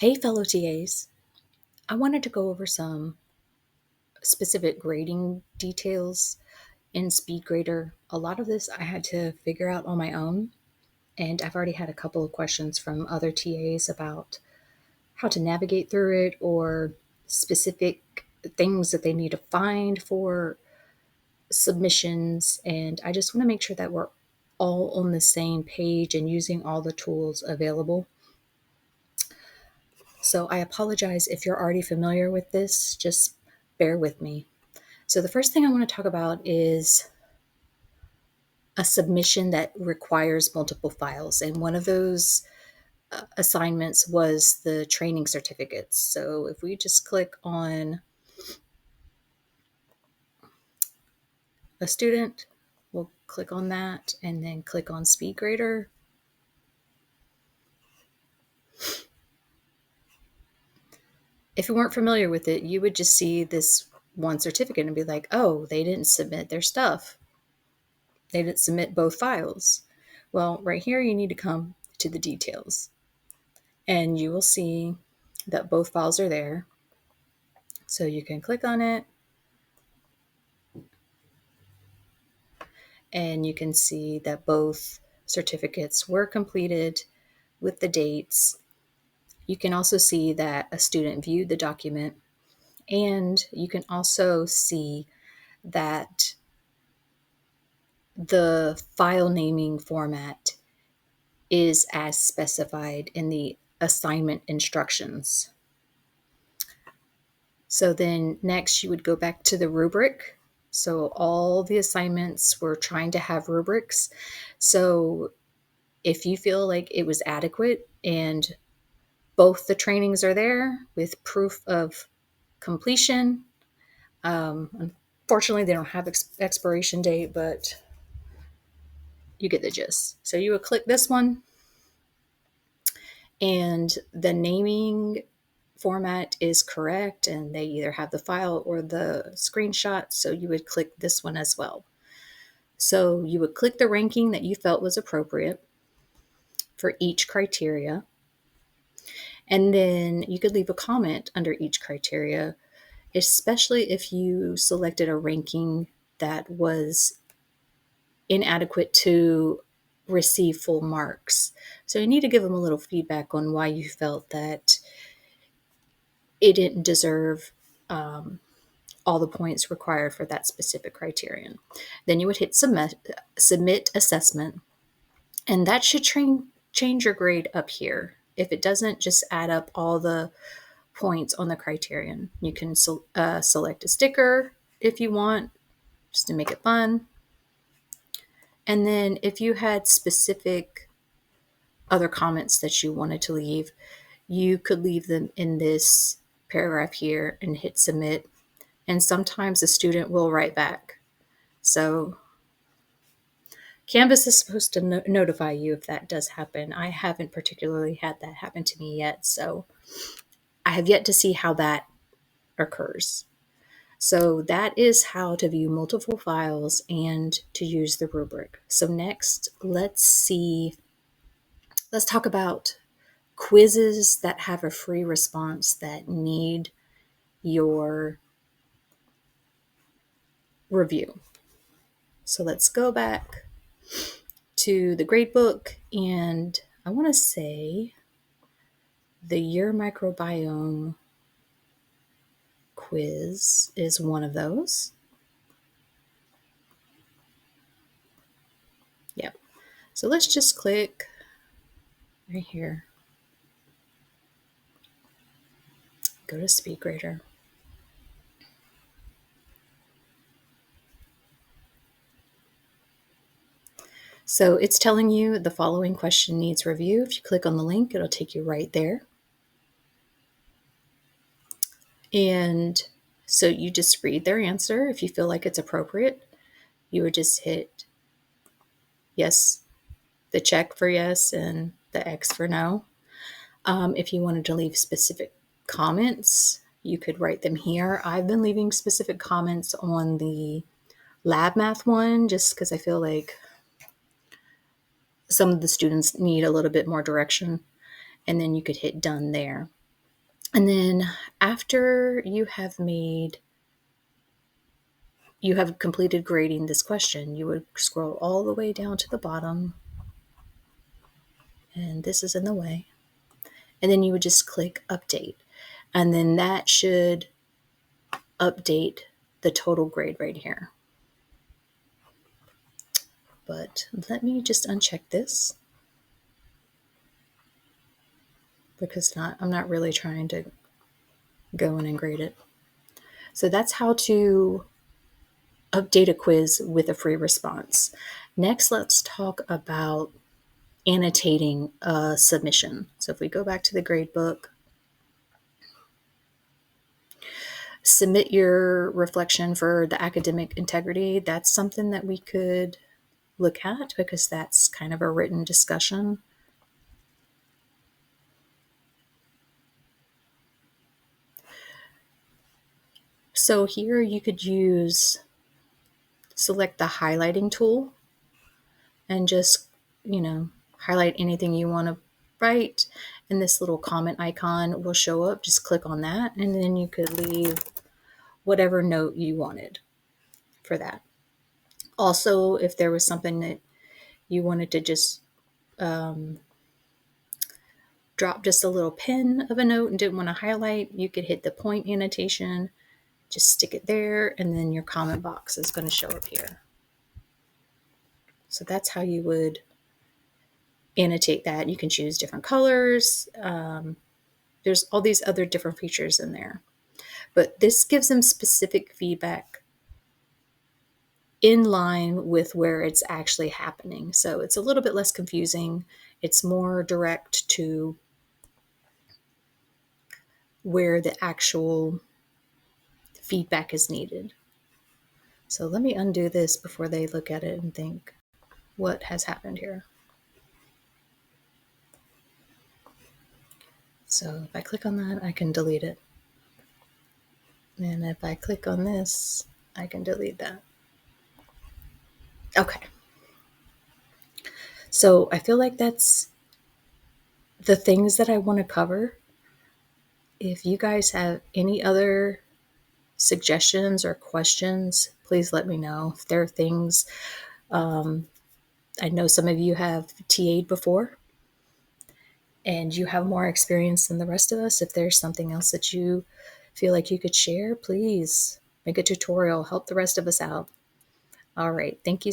Hey, fellow TAs. I wanted to go over some specific grading details in SpeedGrader. A lot of this I had to figure out on my own, and I've already had a couple of questions from other TAs about how to navigate through it or specific things that they need to find for submissions. And I just want to make sure that we're all on the same page and using all the tools available. So I apologize if you're already familiar with this, just bear with me. So the first thing I want to talk about is a submission that requires multiple files. And one of those assignments was the training certificates. So if we just click on a student, we'll click on that and then click on SpeedGrader. If you weren't familiar with it, you would just see this one certificate and be like, oh, they didn't submit their stuff. They didn't submit both files. Well, right here, you need to come to the details. And you will see that both files are there. So you can click on it and you can see that both certificates were completed with the dates. You can also see that a student viewed the document, and you can also see that the file naming format is as specified in the assignment instructions. So then next you would go back to the rubric. So all the assignments were trying to have rubrics. So if you feel like it was adequate and both the trainings are there with proof of completion, unfortunately they don't have expiration date, but you get the gist. So you would click this one, and the naming format is correct, and they either have the file or the screenshot, so you would click this one as well. So you would click the ranking that you felt was appropriate for each criteria, and then you could leave a comment under each criteria, especially if you selected a ranking that was inadequate to receive full marks. So you need to give them a little feedback on why you felt that it didn't deserve all the points required for that specific criterion. Then you would hit submit assessment, and that should change your grade up here. If it doesn't, just add up all the points on the criterion. You can select a sticker if you want, just to make it fun. And then if you had specific other comments that you wanted to leave, you could leave them in this paragraph here and hit submit. And sometimes the student will write back. So Canvas is supposed to notify you if that does happen. I haven't particularly had that happen to me yet, so I have yet to see how that occurs. So that is how to view multiple files and to use the rubric. So next, let's talk about quizzes that have a free response that need your review. So let's go back to the gradebook, and I want to say the Your Microbiome quiz is one of those. Yep. So let's just click right here. Go to SpeedGrader. So it's telling you the following question needs review. If you click on the link, it'll take you right there. And so you just read their answer. If you feel like it's appropriate, you would just hit yes, the check for yes, and the X for no. If you wanted to leave specific comments, you could write them here. I've been leaving specific comments on the lab math one just because I feel like some of the students need a little bit more direction, and then you could hit done there. And then after you have completed grading this question, you would scroll all the way down to the bottom, and this is in the way. And then you would just click update. And then that should update the total grade right here. But let me just uncheck this because I'm not really trying to go in and grade it. So that's how to update a quiz with a free response. Next, let's talk about annotating a submission. So if we go back to the gradebook, submit your reflection for the academic integrity. That's something that we could look at because that's kind of a written discussion. So here you could select the highlighting tool and just, highlight anything you want to write. And this little comment icon will show up. Just click on that, and then you could leave whatever note you wanted for that. Also, if there was something that you wanted to just drop just a little pin of a note and didn't want to highlight, you could hit the point annotation, just stick it there, and then your comment box is going to show up here. So that's how you would annotate that. You can choose different colors. There's all these other different features in there. But this gives them specific feedback in line with where it's actually happening. So it's a little bit less confusing. It's more direct to where the actual feedback is needed. So let me undo this before they look at it and think, what has happened here? So if I click on that, I can delete it. And if I click on this, I can delete that. Okay. So I feel like that's the things that I want to cover. If you guys have any other suggestions or questions, please let me know. If there are things, I know some of you have TA'd before and you have more experience than the rest of us. If there's something else that you feel like you could share, please make a tutorial, help the rest of us out. All right. Thank you